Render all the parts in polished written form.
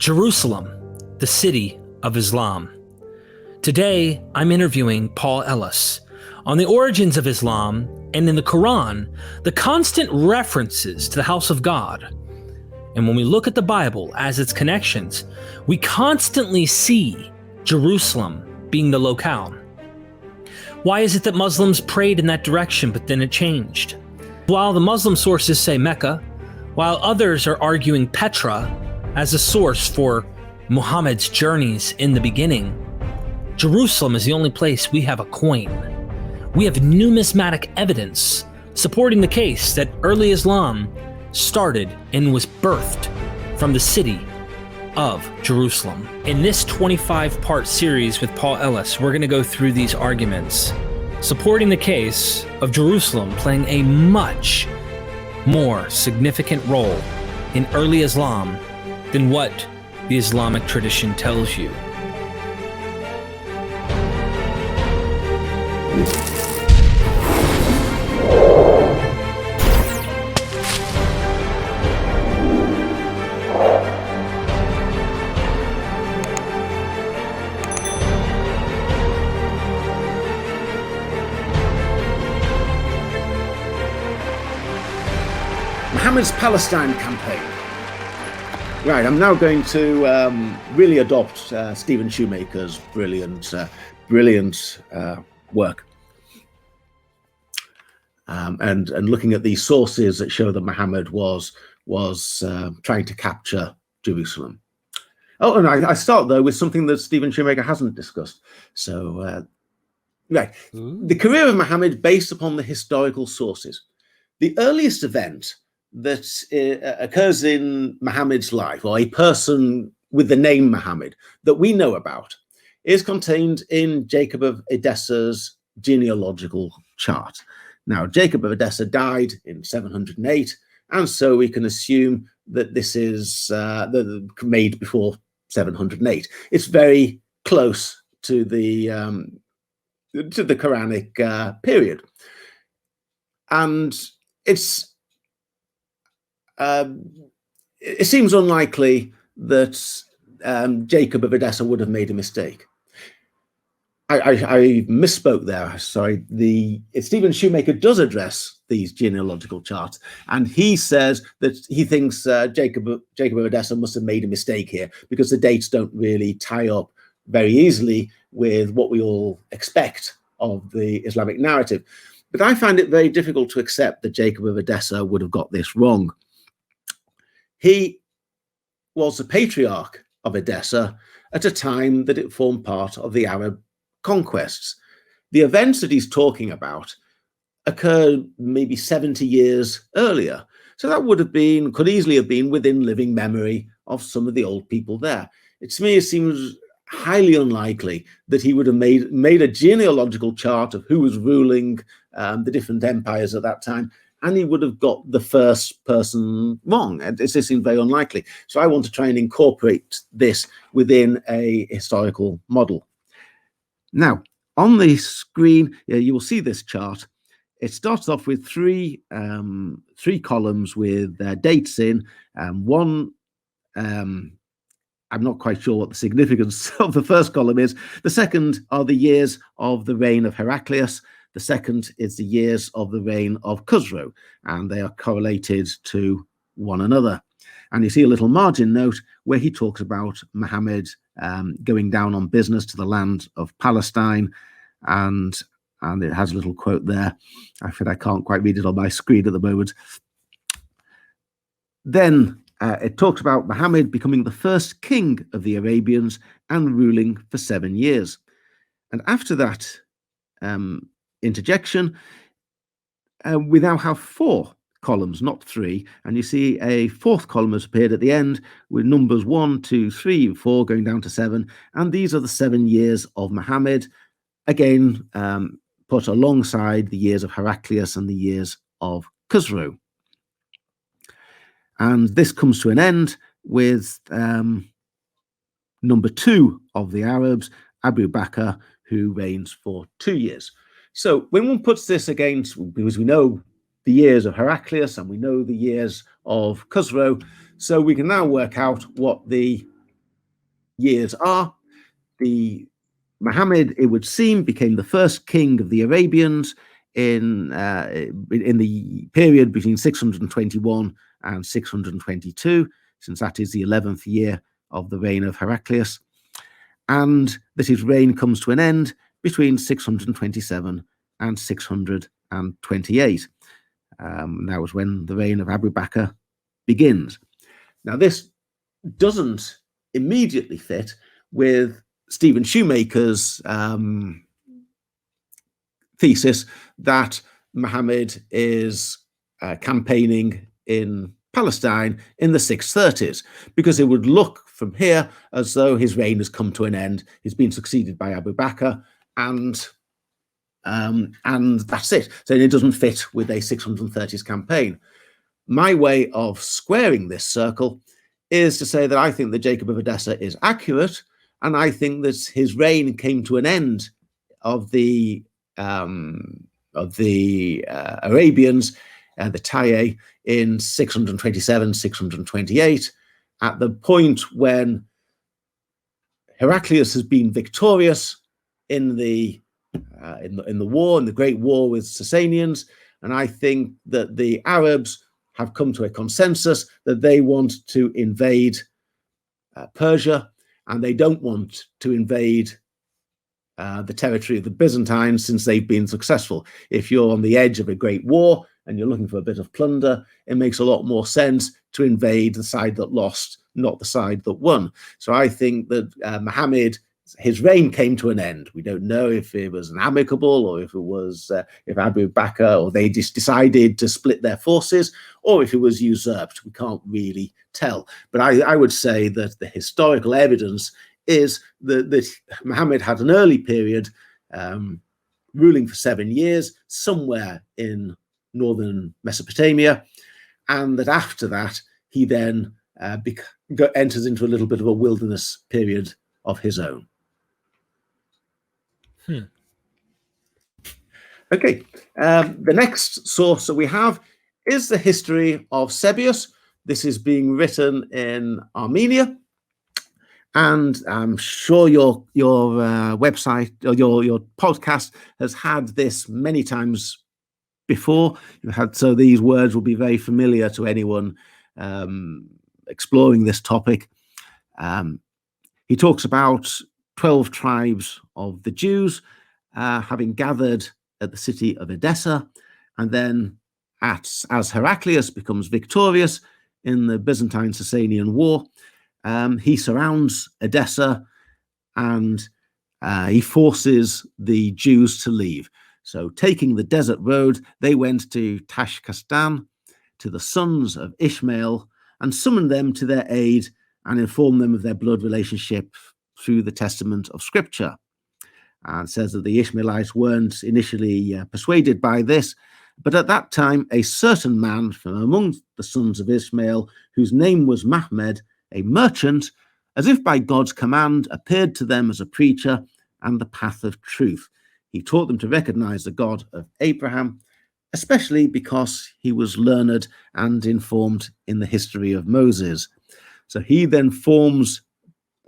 Jerusalem, the city of Islam. Today, I'm interviewing Paul Ellis on the origins of Islam, and in the Quran, the constant references to the house of God. And when we look at the Bible as its connections, we constantly see Jerusalem being the locale. Why is it that Muslims prayed in that direction, but then it changed? While the Muslim sources say Mecca, while others are arguing Petra as a source for Muhammad's journeys in the beginning, Jerusalem is the only place we have a coin. We have numismatic evidence supporting the case that early Islam started and was birthed from the city of Jerusalem. In this 25-part series with Paul Ellis, we're going to go through these arguments, supporting the case of Jerusalem playing a much more significant role in early Islam than what the Islamic tradition tells you. Muhammad's Palestine campaign. Right, I'm now going to really adopt Stephen Shoemaker's brilliant work, and looking at these sources that show that Muhammad was trying to capture Jerusalem. Oh, and I start though with something that Stephen Shoemaker hasn't discussed. So, right, the career of Muhammad based upon the historical sources. The earliest event that occurs in Muhammad's life, or a person with the name Muhammad that we know about, is contained in Jacob of Edessa's genealogical chart. Now, Jacob of Edessa died in 708, and so we can assume that this is made before 708. It's very close to the Quranic period, and it seems unlikely that Jacob of Edessa would have made a mistake. I misspoke there. Sorry. Stephen Shoemaker does address these genealogical charts, and he says that he thinks Jacob of Edessa must have made a mistake here because the dates don't really tie up very easily with what we all expect of the Islamic narrative. But I find it very difficult to accept that Jacob of Edessa would have got this wrong. He was the patriarch of Edessa at a time that it formed part of the Arab conquests. The events that he's talking about occurred maybe 70 years earlier. So that could easily have been within living memory of some of the old people there. To me, it seems highly unlikely that he would have made a genealogical chart of who was ruling the different empires at that time, and he would have got the first person wrong. It seems very unlikely. So I want to try and incorporate this within a historical model. Now, on the screen, you will see this chart. It starts off with three columns with dates in. One, I'm not quite sure what the significance of the first column is. The second are the years of the reign of Heraclius. The second is the years of the reign of Khusro, and they are correlated to one another. And you see a little margin note where he talks about Muhammad going down on business to the land of Palestine, and it has a little quote there. I can't quite read it on my screen at the moment. Then it talks about Muhammad becoming the first king of the Arabians and ruling for 7 years. And after that interjection, we now have 4 columns, not 3, and you see a 4th column has appeared at the end with numbers 1, 2, 3, 4 going down to 7, and these are the 7 years of Muhammad, again put alongside the years of Heraclius and the years of Khusro. And this comes to an end with number 2 of the Arabs, Abu Bakr, who reigns for 2 years. So when one puts this against, because we know the years of Heraclius and we know the years of Khusro, so we can now work out what the years are. The Muhammad, it would seem, became the first king of the Arabians in the period between 621 and 622, since that is the 11th year of the reign of Heraclius, and that his reign comes to an end between 627 and 628. That was when the reign of Abu Bakr begins. Now, this doesn't immediately fit with Stephen Shoemaker's thesis that Muhammad is campaigning in Palestine in the 630s, because it would look from here as though his reign has come to an end. He's been succeeded by Abu Bakr, and that's it. So it doesn't fit with a 630s campaign. My way of squaring this circle is to say that I think that Jacob of Edessa is accurate, and I think that his reign came to an end of the Arabians, the Taye, in 627, 628, at the point when Heraclius has been victorious in the war, in the Great War with Sasanians, and I think that the Arabs have come to a consensus that they want to invade Persia, and they don't want to invade the territory of the Byzantines, since they've been successful. If you're on the edge of a great war and you're looking for a bit of plunder, it makes a lot more sense to invade the side that lost, not the side that won. So I think that Muhammad, his reign came to an end. We don't know if it was an amicable, or if it was if Abu Bakr, or they just decided to split their forces, or if it was usurped. We can't really tell. But I would say that the historical evidence is that Muhammad had an early period ruling for 7 years somewhere in northern Mesopotamia, and that after that he then enters into a little bit of a wilderness period of his own. Okay, the next source that we have is the history of Sebius. This is being written in Armenia, and I'm sure your website or your podcast has had this many times before. So these words will be very familiar to anyone exploring this topic. He talks about 12 tribes of the Jews having gathered at the city of Edessa, and then as Heraclius becomes victorious in the Byzantine-Sasanian War, he surrounds Edessa, and he forces the Jews to leave. So taking the desert road, they went to Tashkastan, to the sons of Ishmael, and summoned them to their aid and informed them of their blood relationship through the testament of Scripture. And says that the Ishmaelites weren't initially persuaded by this, but at that time a certain man from among the sons of Ishmael, whose name was Mahmed, a merchant, as if by God's command, appeared to them as a preacher and the path of truth. He taught them to recognize the God of Abraham, especially because he was learned and informed in the history of Moses. So he then forms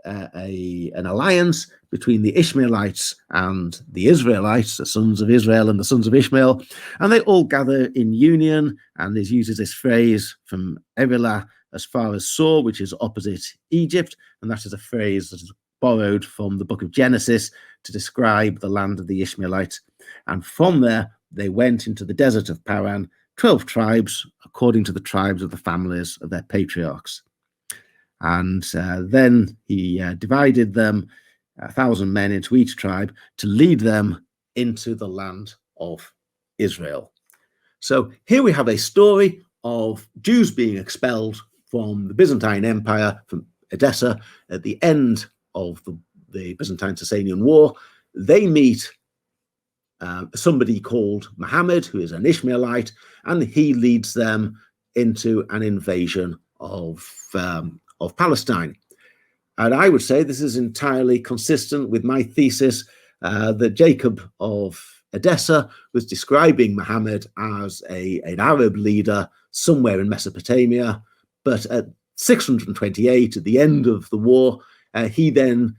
an alliance between the Ishmaelites and the Israelites, the sons of Israel and the sons of Ishmael, and they all gather in union, and he uses this phrase from Erelah as far as Sur, which is opposite Egypt, and that is a phrase that is borrowed from the book of Genesis to describe the land of the Ishmaelites. And from there, they went into the desert of Paran, 12 tribes, according to the tribes of the families of their patriarchs. And then he divided them, 1,000 men into each tribe, to lead them into the land of Israel. So here we have a story of Jews being expelled from the Byzantine Empire, from Edessa, at the end of the Byzantine-Sasanian War. They meet somebody called Muhammad, who is an Ishmaelite, and he leads them into an invasion of Palestine. And I would say this is entirely consistent with my thesis that Jacob of Edessa was describing Muhammad as an Arab leader somewhere in Mesopotamia, but at 628, at the end of the war, he then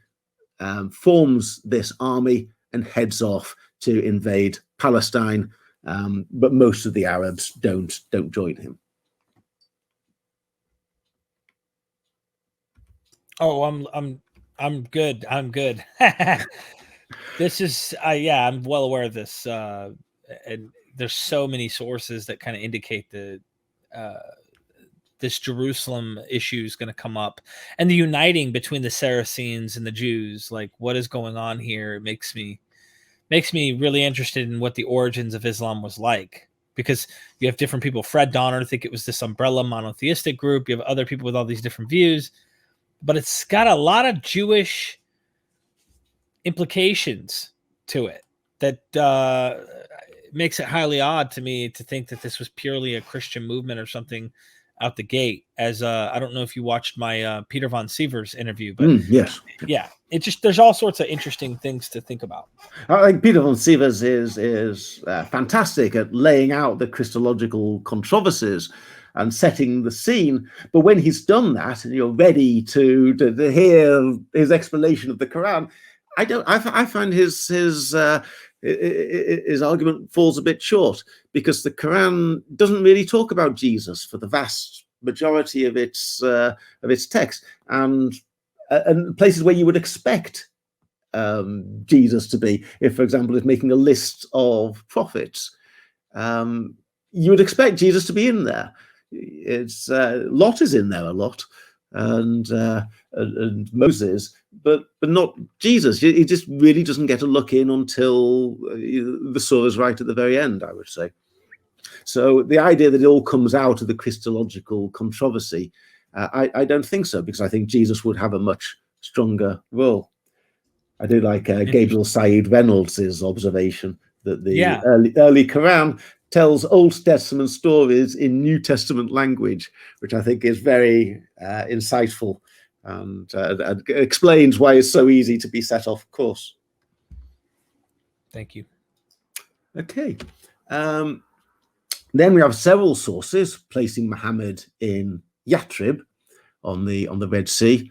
forms this army and heads off to invade Palestine, but most of the Arabs don't join him. Oh, I'm good. I'm good. This is yeah, I'm well aware of this, and there's so many sources that kind of indicate the this Jerusalem issue is going to come up, and the uniting between the Saracens and the Jews. Like, what is going on here? It makes me really interested in what the origins of Islam was like, because you have different people. Fred Donner think it was this umbrella monotheistic group. You have other people with all these different views, but it's got a lot of Jewish implications to it that makes it highly odd to me to think that this was purely a Christian movement or something out the gate. As I don't know if you watched my Peter von Sievers interview, but yes, yeah, it just, there's all sorts of interesting things to think about. I think Peter von Sievers is fantastic at laying out the Christological controversies and setting the scene. But when he's done that, and you're ready to hear his explanation of the Quran, I find his argument falls a bit short, because the Quran doesn't really talk about Jesus for the vast majority of its text, and places where you would expect Jesus to be. If, for example, is making a list of prophets, you would expect Jesus to be in there. It's Lot is in there a lot, and Moses, but not Jesus. He just really doesn't get a look in until the surah is right at the very end, I would say. So the idea that it all comes out of the Christological controversy, I don't think so, because I think Jesus would have a much stronger role. I do like Gabriel Said Reynolds' observation that the early Quran tells Old Testament stories in New Testament language, which I think is very insightful, and explains why it's so easy to be set off course. Thank you. Okay. Then we have several sources placing Muhammad in Yathrib on the Red Sea.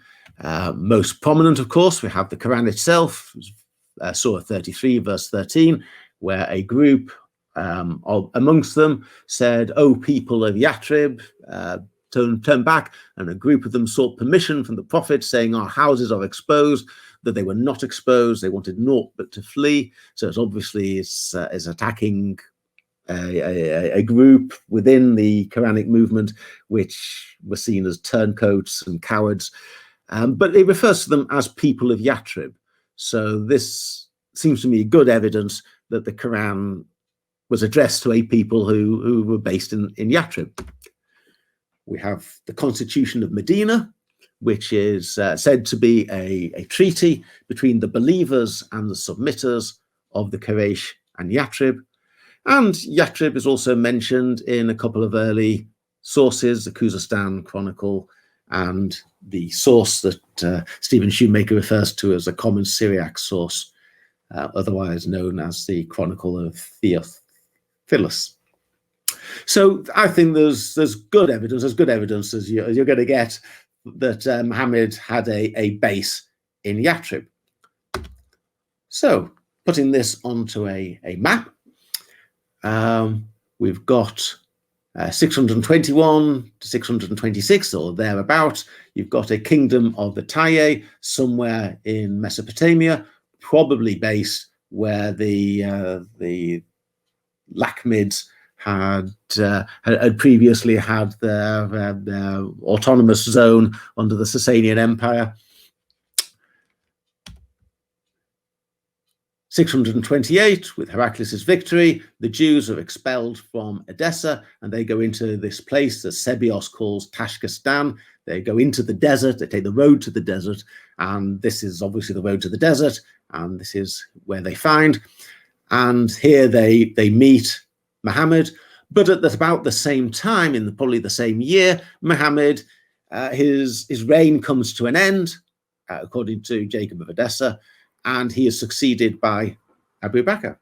Most prominent, of course, we have the Quran itself, Surah 33, verse 13, where a group amongst them said, "O people of Yathrib, turn back," and a group of them sought permission from the Prophet, saying, "Our houses are exposed," that they were not exposed. They wanted naught but to flee. So it's obviously is attacking a group within the Quranic movement, which were seen as turncoats and cowards. But it refers to them as people of Yathrib. So this seems to me good evidence that the Quran was addressed to a people who were based in Yathrib. We have the Constitution of Medina, which is said to be a treaty between the believers and the submitters of the Quraysh and Yathrib. And Yathrib is also mentioned in a couple of early sources, the Khuzestan Chronicle and the source that Stephen Shoemaker refers to as a common Syriac source, otherwise known as the Chronicle of Theophilus. So I think there's good evidence, as good evidence as you're going to get, that Muhammad had a base in Yathrib. So putting this onto a map, we've got 621 to 626 or thereabout. You've got a kingdom of the Tayye somewhere in Mesopotamia, probably based where the Lakhmids had previously had their autonomous zone under the Sasanian Empire. 628, with Heraclius' victory, the Jews are expelled from Edessa, and they go into this place that Sebios calls Tashkistan. They go into the desert, they take the road to the desert, and this is obviously the road to the desert, and this is where they find. And here they meet Muhammad, but at about the same time, in probably the same year, Muhammad, his reign comes to an end, according to Jacob of Edessa, and he is succeeded by Abu Bakr.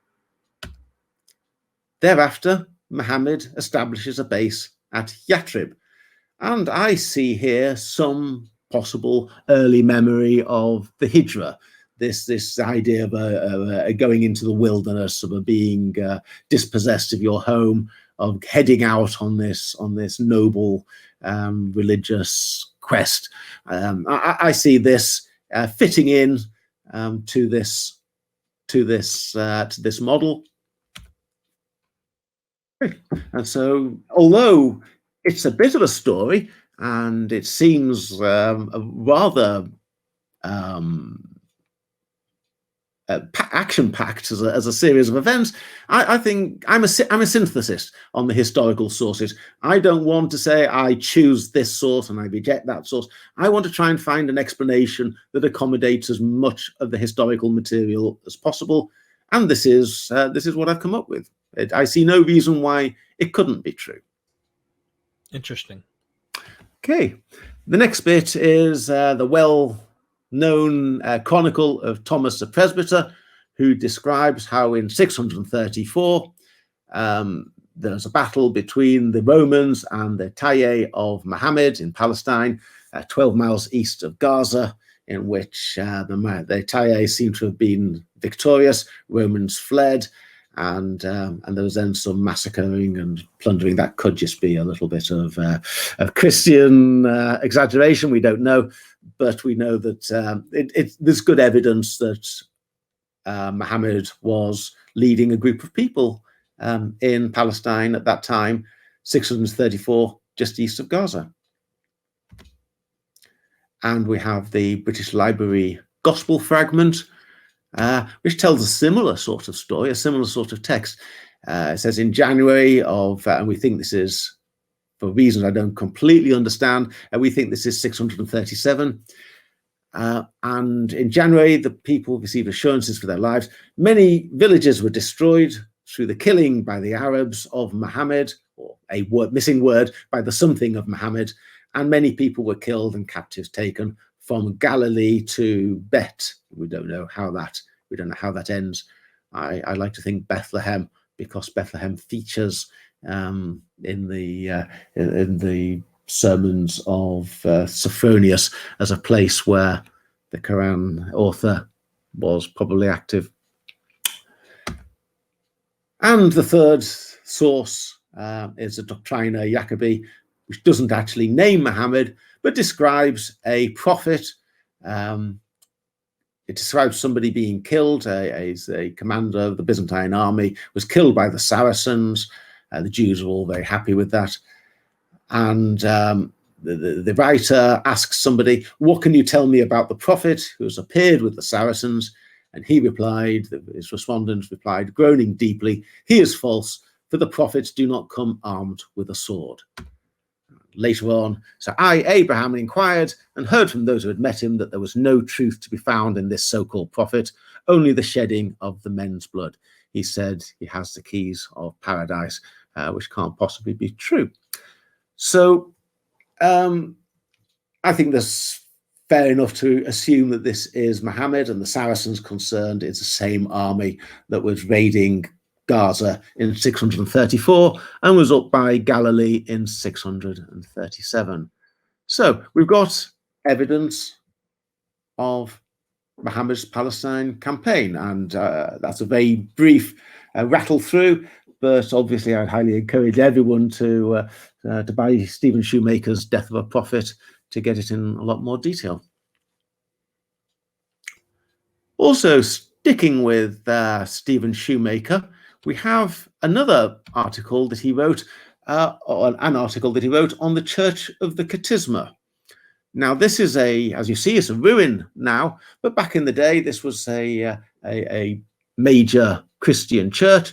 Thereafter, Muhammad establishes a base at Yathrib, and I see here some possible early memory of the Hijra, this idea of going into the wilderness, of being dispossessed of your home, of heading out on this noble religious quest. I see this fitting in to this model. And so, although it's a bit of a story and it seems rather action-packed as a series of events, I think I'm a synthesist on the historical sources. I don't want to say I choose this source and I reject that source. I want to try and find an explanation that accommodates as much of the historical material as possible, and this is what I've come up with. I see no reason why it couldn't be true. Interesting. Okay, the next bit is the well-known chronicle of Thomas the Presbyter, who describes how in 634 there's a battle between the Romans and the Tayye of Muhammad in Palestine, 12 miles east of Gaza, in which the Tayye seem to have been victorious. Romans fled, and there was then some massacring and plundering. That could just be a little bit of Christian exaggeration. We don't know, but we know that there's good evidence that Muhammad was leading a group of people in Palestine at that time, 634, just east of Gaza. And we have the British Library Gospel fragment, which tells a similar sort of story, a similar sort of text. It says in January of, and we think this is, for reasons I don't completely understand, we think this is 637. And in January, the people received assurances for their lives. Many villages were destroyed through the killing by the Arabs of Muhammad, or a missing word, by the something of Muhammad, and many people were killed and captives taken from Galilee to Bet. We don't know how that ends. I like to think Bethlehem, because Bethlehem features in the sermons of Sophronius as a place where the Quran author was probably active. And the third source is the Doctrina Jacobi, which doesn't actually name Muhammad, but describes a prophet. It describes somebody being killed. A commander of the Byzantine army was killed by the Saracens. The Jews are all very happy with that. And the writer asks somebody, "What can you tell me about the prophet who has appeared with the Saracens?" And he replied, his respondent replied, groaning deeply, "He is false, for the prophets do not come armed with a sword." Later on, so I, Abraham, inquired and heard from those who had met him that there was no truth to be found in this so-called prophet, only the shedding of the men's blood. He said he has the keys of paradise, which can't possibly be true. So I think that's fair enough to assume that this is Muhammad, and the Saracens concerned is the same army that was raiding Gaza in 634 and was up by Galilee in 637. So we've got evidence of Muhammad's Palestine campaign, and that's a very brief rattle through, but obviously I'd highly encourage everyone to buy Stephen Shoemaker's Death of a Prophet to get it in a lot more detail. Also, sticking with Stephen Shoemaker, we have another article that he wrote, an article that he wrote on the Church of the Katisma. Now, this is as you see, it's a ruin now, but back in the day, this was a major Christian church.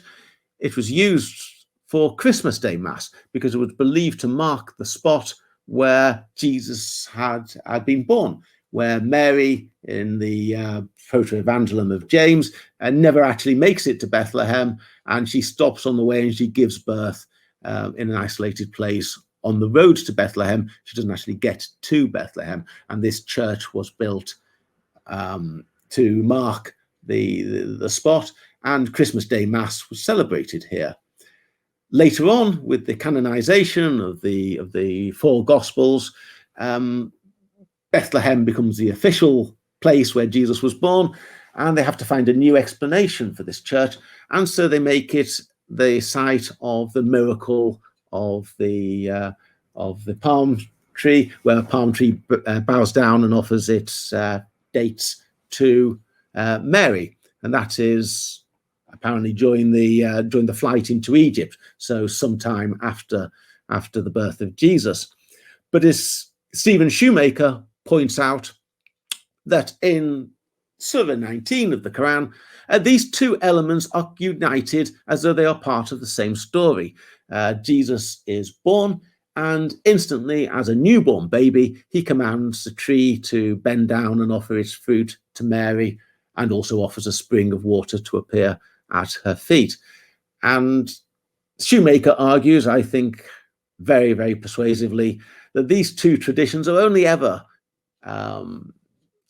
It was used for Christmas Day Mass because it was believed to mark the spot where Jesus had been born, where Mary, in the proto-evangelium of James, never actually makes it to Bethlehem, and she stops on the way and she gives birth in an isolated place on the road to Bethlehem. She doesn't actually get to Bethlehem, and this church was built to mark the spot, and Christmas Day Mass was celebrated here. Later on, with the canonization of the four Gospels, Bethlehem becomes the official place where Jesus was born, and they have to find a new explanation for this church. And so they make it the site of the miracle of the palm tree, where a palm tree bows down and offers its dates to Mary, and that is apparently during the flight into Egypt, so sometime after the birth of Jesus. But as Stephen Shoemaker points out, that in Surah 19 of the Quran, these two elements are united as though they are part of the same story. Jesus is born, and instantly, as a newborn baby, he commands the tree to bend down and offer its fruit to Mary, and also offers a spring of water to appear at her feet. And Shoemaker argues, I think very, very persuasively, that these two traditions are only ever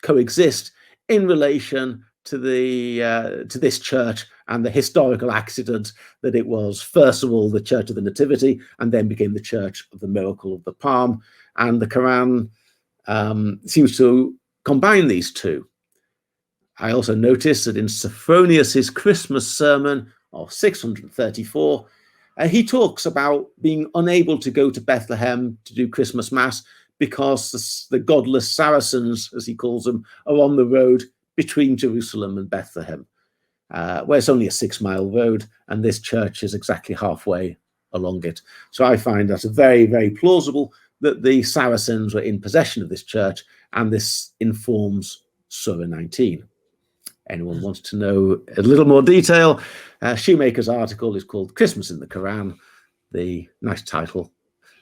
coexist in relation to this church and the historical accident that it was, first of all, the Church of the Nativity, and then became the Church of the Miracle of the Palm. And the Quran seems to combine these two. I also noticed that in Sophronius's Christmas sermon of 634, he talks about being unable to go to Bethlehem to do Christmas Mass because the godless Saracens, as he calls them, are on the road between Jerusalem and Bethlehem, where it's only a 6-mile road, and this church is exactly halfway along it. So I find that very, very plausible that the Saracens were in possession of this church, and this informs Surah 19. Anyone wants to know a little more detail, Shoemaker's article is called Christmas in the Quran, the nice title.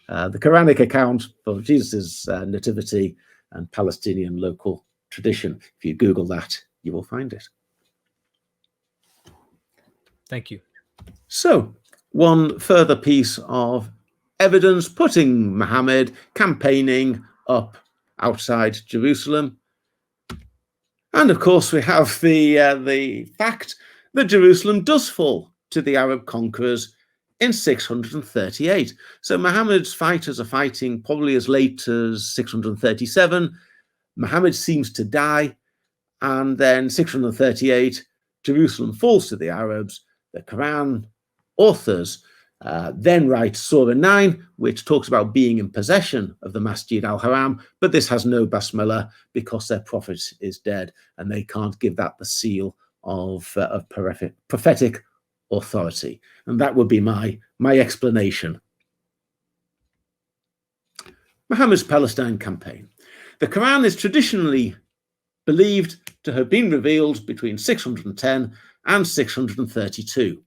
The Quranic account of Jesus' nativity and Palestinian local tradition. If you Google that, you will find it. Thank you. So, one further piece of evidence putting Muhammad campaigning up outside Jerusalem. And of course, we have the fact that Jerusalem does fall to the Arab conquerors in 638. So Muhammad's fighters are fighting probably as late as 637. Muhammad seems to die, and then 638, Jerusalem falls to the Arabs. The Quran authors then write Surah 9, which talks about being in possession of the Masjid al-Haram, but this has no basmala because their prophet is dead, and they can't give that the seal of prophetic authority. And that would be my explanation. Muhammad's Palestine campaign. The Quran is traditionally believed to have been revealed between 610 and 632.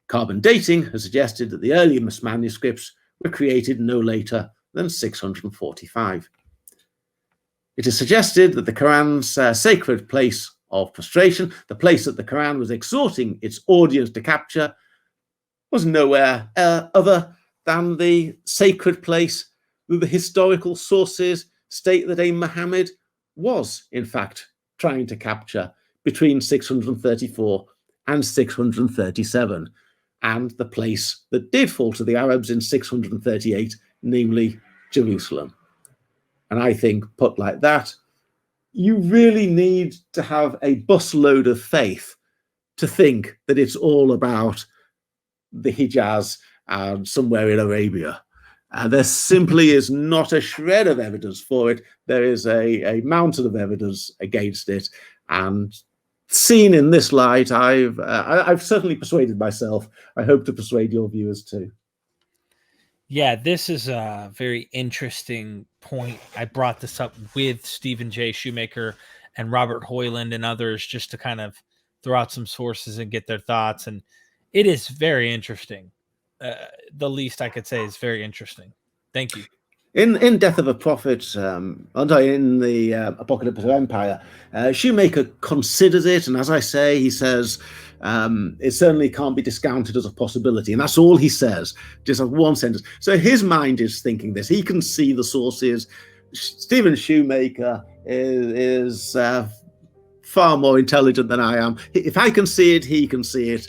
Carbon dating has suggested that the earliest manuscripts were created no later than 645. It is suggested that the Quran's sacred place of prostration, the place that the Quran was exhorting its audience to capture, was nowhere other than the sacred place that the historical sources state that Muhammad was, in fact, trying to capture between 634 and 637, and the place that did fall to the Arabs in 638, namely Jerusalem. And I think, put like that, you really need to have a busload of faith to think that it's all about the Hijaz and somewhere in Arabia. There simply is not a shred of evidence for it. There is a mountain of evidence against it. And seen in this light, I've certainly persuaded myself. I hope to persuade your viewers too. Yeah, this is a very interesting point. I brought this up with Stephen J. Shoemaker and Robert Hoyland and others just to kind of throw out some sources and get their thoughts. And it is very interesting. The least I could say is very interesting. Thank you. In Death of a Prophet, in the Apocalypse of Empire, Shoemaker considers it, and as I say, he says it certainly can't be discounted as a possibility, and that's all he says, just one sentence. So his mind is thinking this. He can see the sources. Stephen Shoemaker is far more intelligent than I am. If I can see it, he can see it.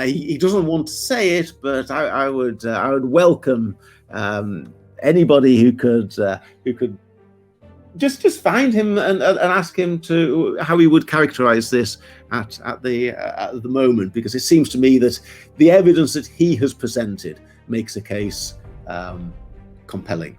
He doesn't want to say it, but I would welcome anybody who could just find him and ask him to how he would characterize this at the moment, because it seems to me that the evidence that he has presented makes a case compelling.